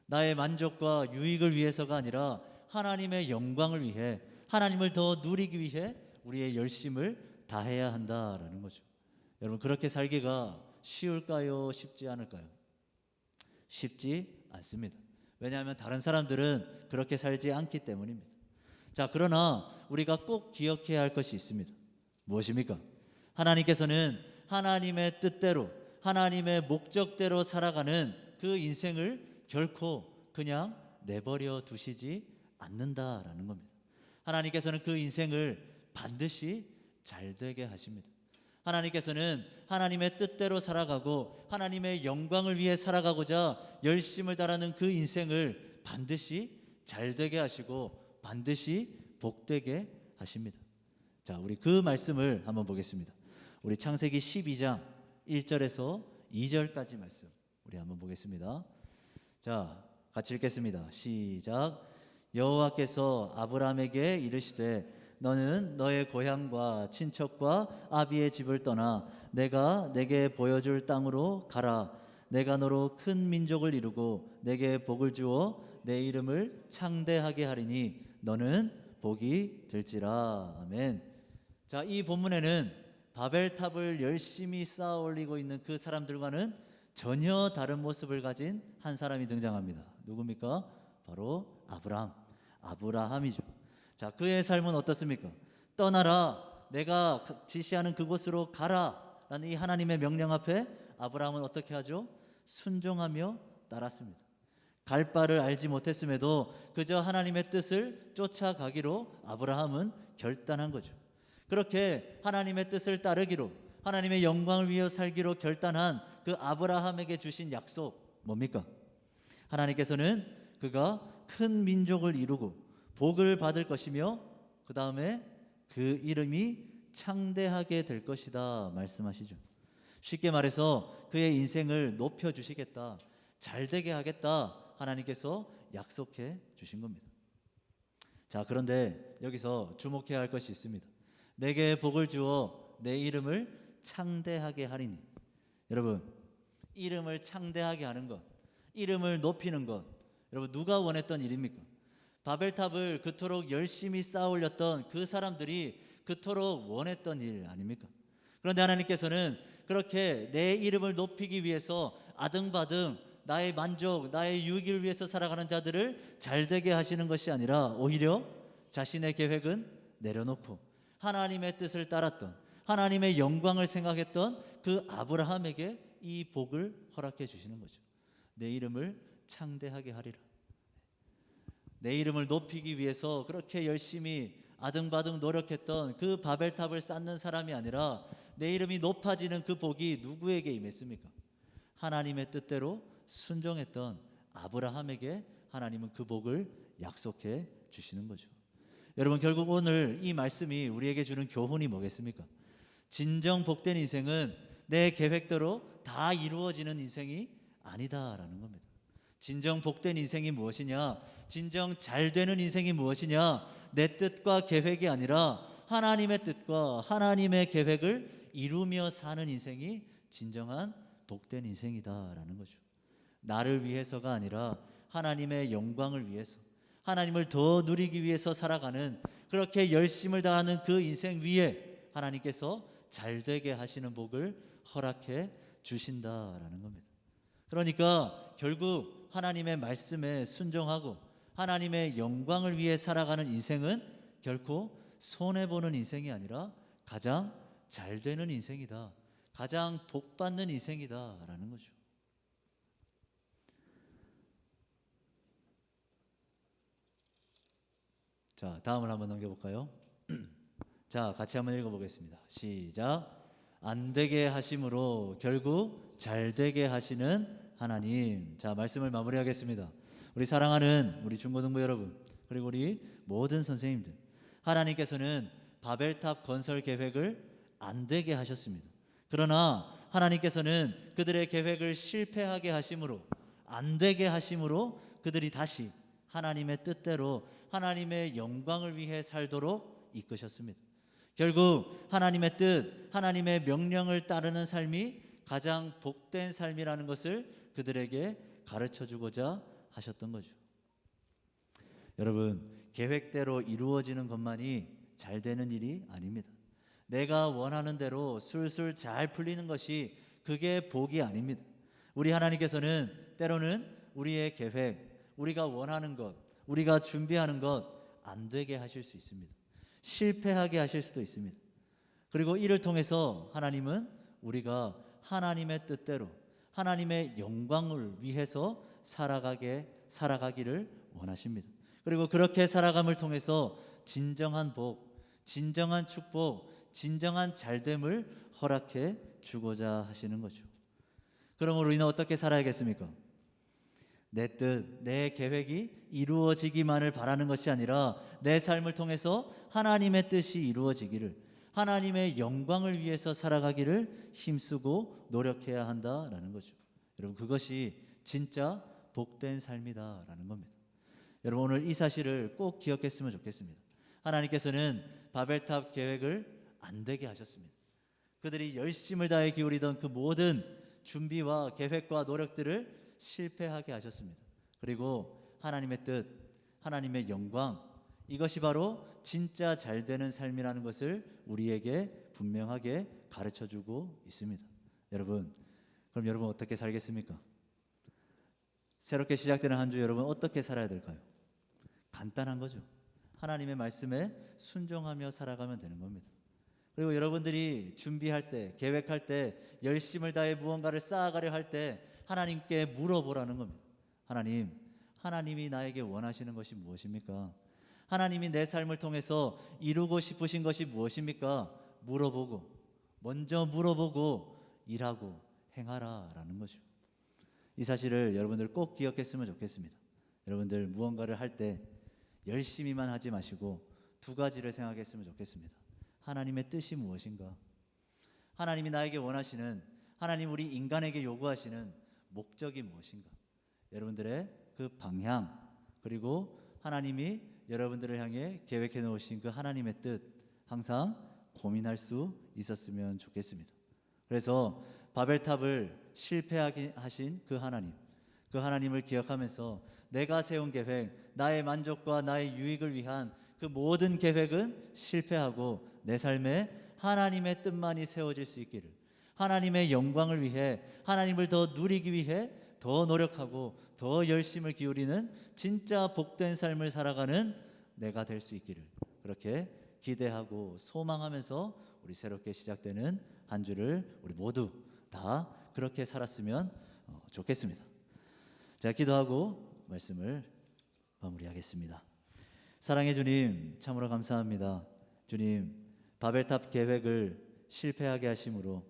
나의 만족과 유익을 위해서가 아니라 하나님의 영광을 위해, 하나님을 더 누리기 위해 우리의 열심을 다해야 한다라는 거죠. 여러분, 그렇게 살기가 쉬울까요? 쉽지 않을까요? 쉽지 않습니다. 왜냐하면 다른 사람들은 그렇게 살지 않기 때문입니다. 자, 그러나 우리가 꼭 기억해야 할 것이 있습니다. 무엇입니까? 하나님께서는 하나님의 뜻대로, 하나님의 목적대로 살아가는 그 인생을 결코 그냥 내버려 두시지 않는다라는 겁니다. 하나님께서는 그 인생을 반드시 잘 되게 하십니다. 하나님께서는 하나님의 뜻대로 살아가고 하나님의 영광을 위해 살아가고자 열심을 다하는 그 인생을 반드시 잘 되게 하시고 반드시 복되게 하십니다. 자, 우리 그 말씀을 한번 보겠습니다. 우리 창세기 12장 1절에서 2절까지 말씀 우리 한번 보겠습니다. 자, 같이 읽겠습니다. 시작. 여호와께서 아브라함에게 이르시되 너는 너의 고향과 친척과 아비의 집을 떠나 내가 내게 보여줄 땅으로 가라. 내가 너로 큰 민족을 이루고 내게 복을 주어 내 이름을 창대하게 하리니 너는 복이 될지라. 아멘. 자, 이 본문에는 바벨탑을 열심히 쌓아 올리고 있는 그 사람들과는 전혀 다른 모습을 가진 한 사람이 등장합니다. 누굽니까? 바로 아브라함이죠. 자, 그의 삶은 어떻습니까? 떠나라, 내가 지시하는 그곳으로 가라 라는 이 하나님의 명령 앞에 아브라함은 어떻게 하죠? 순종하며 따랐습니다. 갈 바를 알지 못했음에도 그저 하나님의 뜻을 쫓아가기로 아브라함은 결단한 거죠. 그렇게 하나님의 뜻을 따르기로, 하나님의 영광을 위해 살기로 결단한 그 아브라함에게 주신 약속 뭡니까? 하나님께서는 그가 큰 민족을 이루고 복을 받을 것이며 그 다음에 그 이름이 창대하게 될 것이다 말씀하시죠. 쉽게 말해서 그의 인생을 높여주시겠다, 잘 되게 하겠다 하나님께서 약속해 주신 겁니다. 자, 그런데 여기서 주목해야 할 것이 있습니다. 내게 복을 주어 내 이름을 창대하게 하리니. 여러분, 이름을 창대하게 하는 것, 이름을 높이는 것, 여러분 누가 원했던 일입니까? 바벨탑을 그토록 열심히 쌓아 올렸던 그 사람들이 그토록 원했던 일 아닙니까? 그런데 하나님께서는 그렇게 내 이름을 높이기 위해서 아등바등 나의 만족, 나의 유익을 위해서 살아가는 자들을 잘되게 하시는 것이 아니라 오히려 자신의 계획은 내려놓고 하나님의 뜻을 따랐던, 하나님의 영광을 생각했던 그 아브라함에게 이 복을 허락해 주시는 거죠. 내 이름을 창대하게 하리라. 내 이름을 높이기 위해서 그렇게 열심히 아등바등 노력했던 그 바벨탑을 쌓는 사람이 아니라 내 이름이 높아지는 그 복이 누구에게 임했습니까? 하나님의 뜻대로 순종했던 아브라함에게 하나님은 그 복을 약속해 주시는 거죠. 여러분, 결국 오늘 이 말씀이 우리에게 주는 교훈이 뭐겠습니까? 진정 복된 인생은 내 계획대로 다 이루어지는 인생이 아니다라는 겁니다. 진정 복된 인생이 무엇이냐? 진정 잘 되는 인생이 무엇이냐? 내 뜻과 계획이 아니라 하나님의 뜻과 하나님의 계획을 이루며 사는 인생이 진정한 복된 인생이다라는 거죠. 나를 위해서가 아니라 하나님의 영광을 위해서, 하나님을 더 누리기 위해서 살아가는, 그렇게 열심을 다하는 그 인생 위에 하나님께서 잘 되게 하시는 복을 허락해 주신다라는 겁니다. 그러니까 결국 하나님의 말씀에 순종하고 하나님의 영광을 위해 살아가는 인생은 결코 손해보는 인생이 아니라 가장 잘 되는 인생이다, 가장 복받는 인생이다라는 거죠. 자, 다음을 한번 넘겨볼까요? 자, 같이 한번 읽어보겠습니다. 시작. 안 되게 하심으로 결국 잘 되게 하시는 하나님. 자, 말씀을 마무리하겠습니다. 우리 사랑하는 우리 중고등부 여러분, 그리고 우리 모든 선생님들, 하나님께서는 바벨탑 건설 계획을 안 되게 하셨습니다. 그러나 하나님께서는 그들의 계획을 실패하게 하심으로, 안 되게 하심으로 그들이 다시 하나님의 뜻대로 하나님의 영광을 위해 살도록 이끄셨습니다. 결국 하나님의 뜻, 하나님의 명령을 따르는 삶이 가장 복된 삶이라는 것을 그들에게 가르쳐 주고자 하셨던 거죠. 여러분, 계획대로 이루어지는 것만이 잘 되는 일이 아닙니다. 내가 원하는 대로 술술 잘 풀리는 것이 그게 복이 아닙니다. 우리 하나님께서는 때로는 우리의 계획, 우리가 원하는 것, 우리가 준비하는 것 안 되게 하실 수 있습니다. 실패하게 하실 수도 있습니다. 그리고 이를 통해서 하나님은 우리가 하나님의 뜻대로 하나님의 영광을 위해서 살아가기를 원하십니다. 그리고 그렇게 살아감을 통해서 진정한 복, 진정한 축복, 진정한 잘됨을 허락해 주고자 하시는 거죠. 그러므로 우리는 어떻게 살아야겠습니까? 내 뜻, 내 계획이 이루어지기만을 바라는 것이 아니라 내 삶을 통해서 하나님의 뜻이 이루어지기를, 하나님의 영광을 위해서 살아가기를 힘쓰고 노력해야 한다라는 거죠. 여러분, 그것이 진짜 복된 삶이다라는 겁니다. 여러분, 오늘 이 사실을 꼭 기억했으면 좋겠습니다. 하나님께서는 바벨탑 계획을 안 되게 하셨습니다. 그들이 열심을 다해 기울이던 그 모든 준비와 계획과 노력들을 실패하게 하셨습니다. 그리고 하나님의 뜻, 하나님의 영광, 이것이 바로 진짜 잘 되는 삶이라는 것을 우리에게 분명하게 가르쳐주고 있습니다. 여러분, 그럼 여러분 어떻게 살겠습니까? 새롭게 시작되는 한 주 여러분 어떻게 살아야 될까요? 간단한 거죠. 하나님의 말씀에 순종하며 살아가면 되는 겁니다. 그리고 여러분들이 준비할 때, 계획할 때, 열심을 다해 무언가를 쌓아가려 할 때 하나님께 물어보라는 겁니다. 하나님, 하나님이 나에게 원하시는 것이 무엇입니까? 하나님이 내 삶을 통해서 이루고 싶으신 것이 무엇입니까? 물어보고, 먼저 물어보고 일하고 행하라라는 거죠. 이 사실을 여러분들 꼭 기억했으면 좋겠습니다. 여러분들 무언가를 할 때 열심히만 하지 마시고 두 가지를 생각했으면 좋겠습니다. 하나님의 뜻이 무엇인가? 하나님이 나에게 원하시는, 하나님 우리 인간에게 요구하시는 목적이 무엇인가? 여러분들의 그 방향, 그리고 하나님이 여러분들을 향해 계획해 놓으신 그 하나님의 뜻 항상 고민할 수 있었으면 좋겠습니다. 그래서 바벨탑을 실패하게 하신 그 하나님을 기억하면서 내가 세운 계획, 나의 만족과 나의 유익을 위한 그 모든 계획은 실패하고 내 삶에 하나님의 뜻만이 세워질 수 있기를, 하나님의 영광을 위해, 하나님을 더 누리기 위해 더 노력하고 더 열심을 기울이는 진짜 복된 삶을 살아가는 내가 될 수 있기를, 그렇게 기대하고 소망하면서 우리 새롭게 시작되는 한 주를 우리 모두 다 그렇게 살았으면 좋겠습니다. 자, 기도하고 말씀을 마무리하겠습니다. 사랑의 주님, 참으로 감사합니다. 주님, 바벨탑 계획을 실패하게 하심으로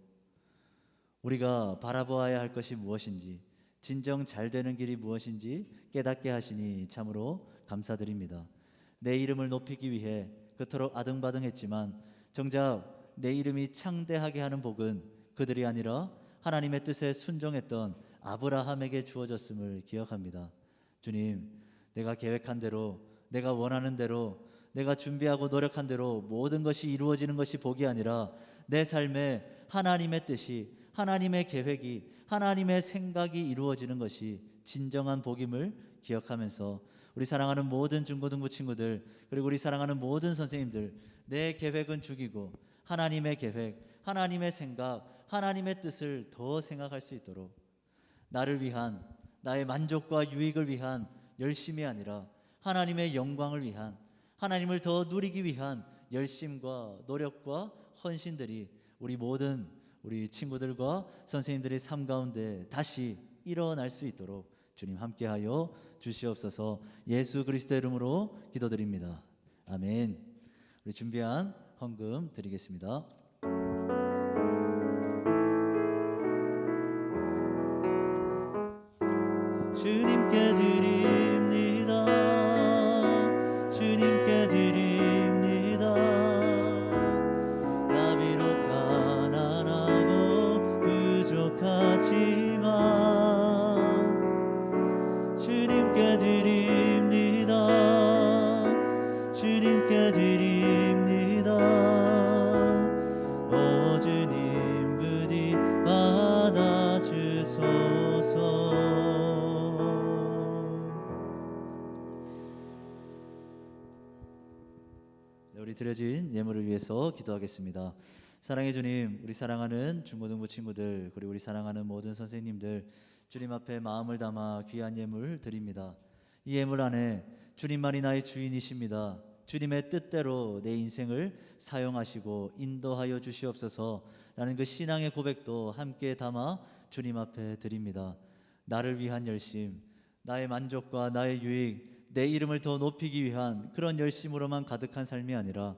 우리가 바라보아야 할 것이 무엇인지, 진정 잘 되는 길이 무엇인지 깨닫게 하시니 참으로 감사드립니다. 내 이름을 높이기 위해 그토록 아등바등했지만 정작 내 이름이 창대하게 하는 복은 그들이 아니라 하나님의 뜻에 순종했던 아브라함에게 주어졌음을 기억합니다. 주님, 내가 계획한 대로, 내가 원하는 대로, 내가 준비하고 노력한 대로 모든 것이 이루어지는 것이 복이 아니라 내 삶에 하나님의 뜻이, 하나님의 계획이, 하나님의 생각이 이루어지는 것이 진정한 복임을 기억하면서 우리 사랑하는 모든 중고등부 친구들, 그리고 우리 사랑하는 모든 선생님들, 내 계획은 죽이고 하나님의 계획, 하나님의 생각, 하나님의 뜻을 더 생각할 수 있도록 나를 위한, 나의 만족과 유익을 위한 열심이 아니라 하나님의 영광을 위한, 하나님을 더 누리기 위한 열심과 노력과 헌신들이 우리 모든 우리 친구들과 선생님들의 삶 가운데 다시 일어날 수 있도록 주님 함께하여 주시옵소서. 예수 그리스도의 이름으로 기도드립니다. 아멘. 우리 준비한 헌금 드리겠습니다. 주님께 드립니다. 주님께 드립니다. 나 비록 가난하고 부족하지만 주님께 드립니다. 주님께 드립니다. 오 주님 부디 받아주소서. 우리 드려진 예물을 위해서 기도하겠습니다. 사랑의 주님, 우리 사랑하는 중고등부 친구들, 그리고 우리 사랑하는 모든 선생님들, 주님 앞에 마음을 담아 귀한 예물 드립니다. 이 예물 안에 주님만이 나의 주인이십니다. 주님의 뜻대로 내 인생을 사용하시고 인도하여 주시옵소서라는 그 신앙의 고백도 함께 담아 주님 앞에 드립니다. 나를 위한 열심, 나의 만족과 나의 유익, 내 이름을 더 높이기 위한 그런 열심으로만 가득한 삶이 아니라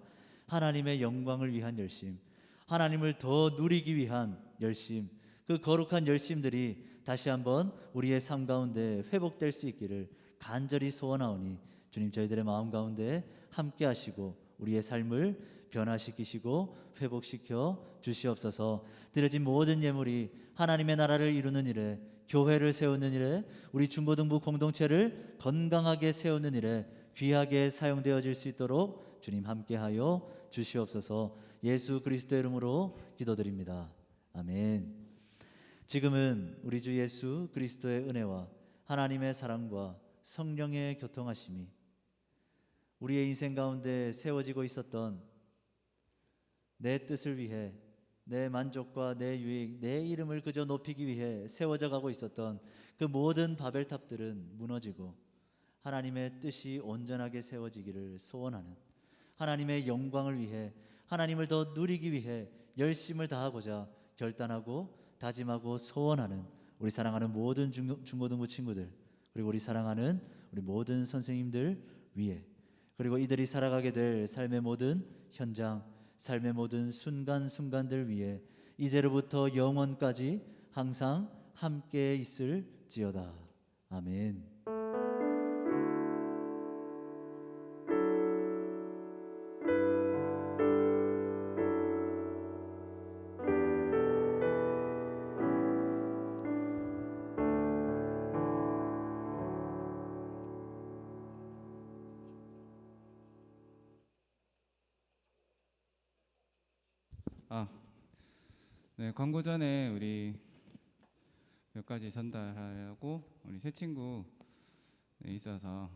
하나님의 영광을 위한 열심, 하나님을 더 누리기 위한 열심, 그 거룩한 열심들이 다시 한번 우리의 삶 가운데 회복될 수 있기를 간절히 소원하오니 주님 저희들의 마음 가운데 함께 하시고 우리의 삶을 변화시키시고 회복시켜 주시옵소서. 드려진 모든 예물이 하나님의 나라를 이루는 일에, 교회를 세우는 일에, 우리 중고등부 공동체를 건강하게 세우는 일에 귀하게 사용되어질 수 있도록 주님 함께하여 주시옵소서. 예수 그리스도의 이름으로 기도드립니다. 아멘. 지금은 우리 주 예수 그리스도의 은혜와 하나님의 사랑과 성령의 교통하심이 우리의 인생 가운데 세워지고 있었던 내 뜻을 위해, 내 만족과 내 유익, 내 이름을 그저 높이기 위해 세워져 가고 있었던 그 모든 바벨탑들은 무너지고 하나님의 뜻이 온전하게 세워지기를 소원하는, 하나님의 영광을 위해, 하나님을 더 누리기 위해 열심을 다하고자 결단하고 다짐하고 소원하는 우리 사랑하는 모든 중고등부 친구들, 그리고 우리 사랑하는 우리 모든 선생님들 위해, 그리고 이들이 살아가게 될 삶의 모든 현장, 삶의 모든 순간순간들 위해 이제로부터 영원까지 항상 함께 있을지어다. 아멘. 네, 광고 전에 우리 몇 가지 전달하고 우리 새 친구 있어서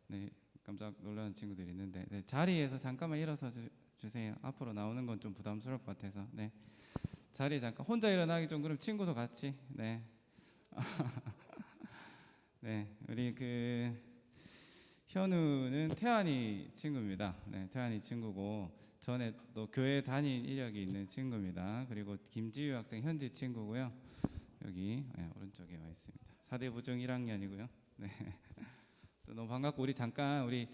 네, 깜짝 놀라는 친구들이 있는데 자리에서 잠깐만 일어서 주세요. 앞으로 나오는 건 좀 부담스러울 것 같아서 자리에 잠깐 혼자 일어나기 좀 그럼 친구도 같이 네 우리 그 현우는 태환이 친구입니다. 태환이 친구고 전에 또 교회 다닌 이력이 있는 친구입니다. 그리고 김지유 학생 현지 친구고요. 여기 오른쪽에 와 있습니다. 4대 부중 1학년이고요. 또 너무 반갑고 우리 잠깐 우리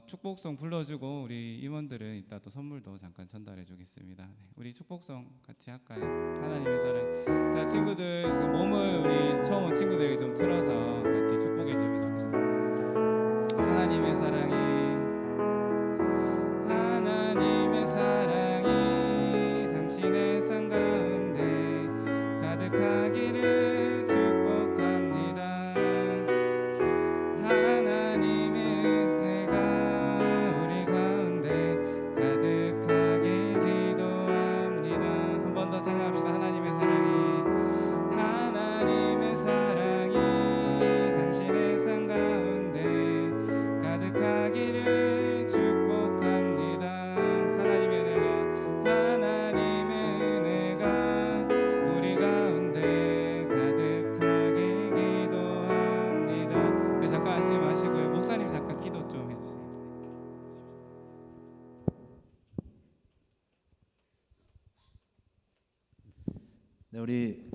축복송 불러주고 우리 임원들은 이따 또 선물도 잠깐 전달해 주겠습니다. 우리 축복송 같이 할까요? 하나님의 사랑. 자 친구들 몸을 우리 처음 온 친구들에게 좀 틀어서 같이 축복해 주면 좋겠습니다. 하나님의 사랑이 하나님의 사랑 가득하기를 축복합니다. 하나님의 은혜가 우리 가운데 가득하게 기도합니다. 한 번 더 찬양합시다. 하나님의 사랑이 당신의 삶 가운데 가득하기를 축복합니다. 하나님의 은혜가 우리 가운데 가득하게 기도합니다. 네, 잠깐 앉지 마시고요. 목사님 잠깐 기도 좀 해주세요. 네, 우리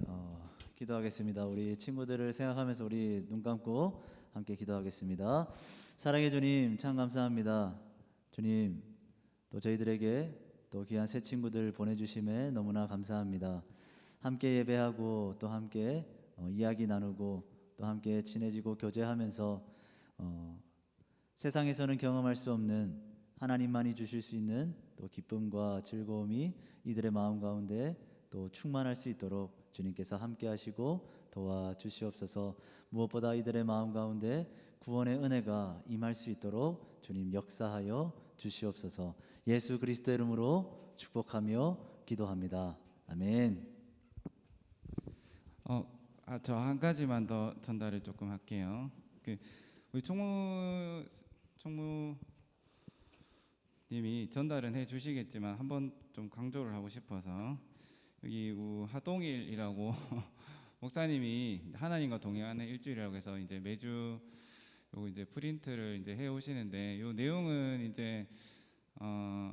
기도하겠습니다. 우리 친구들을 생각하면서 우리 눈 감고 함께 기도하겠습니다. 사랑의 주님, 참 감사합니다. 주님, 또 저희들에게 또 귀한 새 친구들 보내주심에 너무나 감사합니다. 함께 예배하고 또 함께 이야기 나누고 또 함께 친해지고 교제하면서 세상에서는 경험할 수 없는 하나님만이 주실 수 있는 또 기쁨과 즐거움이 이들의 마음 가운데 또 충만할 수 있도록 주님께서 함께 하시고 도와주시옵소서. 무엇보다 이들의 마음 가운데 구원의 은혜가 임할 수 있도록 주님 역사하여 주시옵소서. 예수 그리스도의 이름으로 축복하며 기도합니다. 아멘. 저 한 가지만 더 전달을 조금 할게요. 우리 총무님이 전달은 해주시겠지만 한번 좀 강조를 하고 싶어서 여기 하동일이라고 목사님이 하나님과 동행하는 일주일이라고 해서 이제 매주 요거 이제 프린트를 이제 해 오시는데 요 내용은 이제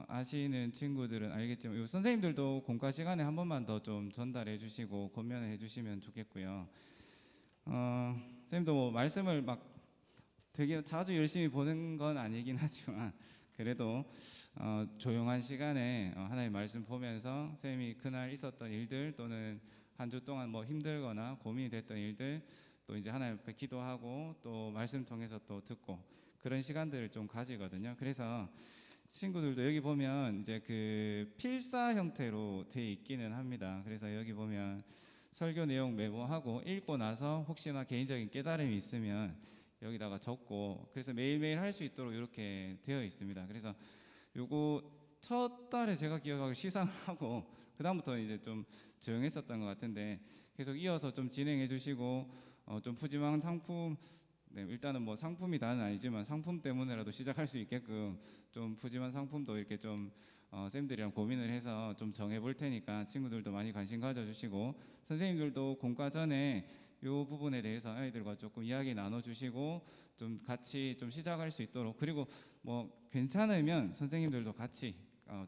아시는 친구들은 알겠지만 요 선생님들도 공과 시간에 한 번만 더 좀 전달해 주시고 권면을 해 주시면 좋겠고요. 선생님도 뭐 말씀을 막 되게 자주 열심히 보는 건 아니긴 하지만 그래도 조용한 시간에 하나님 말씀 보면서 선생님이 그날 있었던 일들 또는 한 주 동안 뭐 힘들거나 고민이 됐던 일들 또 이제 하나님 앞에 기도하고 또 말씀 통해서 또 듣고 그런 시간들을 좀 가지거든요. 그래서 친구들도 여기 보면 이제 그 필사 형태로 돼 있기는 합니다. 그래서 여기 보면 설교 내용 메모하고 읽고 나서 혹시나 개인적인 깨달음이 있으면 여기다가 적고 그래서 매일매일 할 수 있도록 이렇게 되어 있습니다. 그래서 요거 첫 달에 제가 기억하고 시상을 하고 그 다음부터 이제 좀 조용했었던 것 같은데 계속 이어서 좀 진행해 주시고 좀 푸짐한 상품 일단은 뭐 상품이 다는 아니지만 상품 때문에라도 시작할 수 있게끔 좀 푸짐한 상품도 이렇게 좀 쌤들이랑 고민을 해서 좀 정해 볼 테니까 친구들도 많이 관심 가져주시고 선생님들도 공과 전에 이 부분에 대해서 아이들과 조금 이야기 나눠주시고 좀 같이 좀 시작할 수 있도록 그리고 뭐 괜찮으면 선생님들도 같이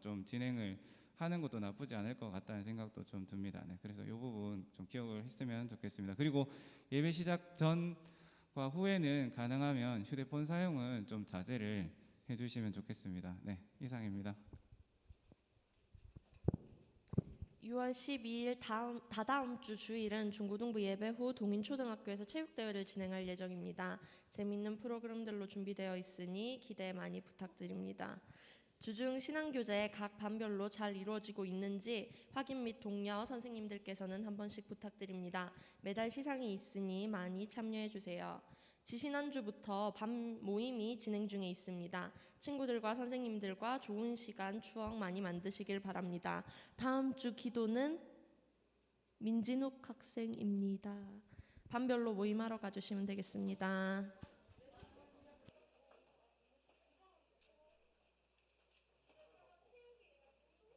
좀 진행을 하는 것도 나쁘지 않을 것 같다는 생각도 좀 듭니다. 네, 그래서 이 부분 좀 기억을 했으면 좋겠습니다. 그리고 예배 시작 전과 후에는 가능하면 휴대폰 사용은 좀 자제를 해주시면 좋겠습니다. 네, 이상입니다. 6월 12일 다다음 주 주일은 중고등부 예배 후 동인초등학교에서 체육대회를 진행할 예정입니다. 재미있는 프로그램들로 준비되어 있으니 기대 많이 부탁드립니다. 주중 신앙교제 각 반별로 잘 이루어지고 있는지 확인 및 독려 선생님들께서는 한 번씩 부탁드립니다. 매달 시상이 있으니 많이 참여해 주세요. 지지난주부터 밤 모임이 진행 중에 있습니다. 친구들과 선생님들과 좋은 시간, 추억 많이 만드시길 바랍니다. 다음 주 기도는 민진욱 학생입니다. 반별로 모임하러 가주시면 되겠습니다.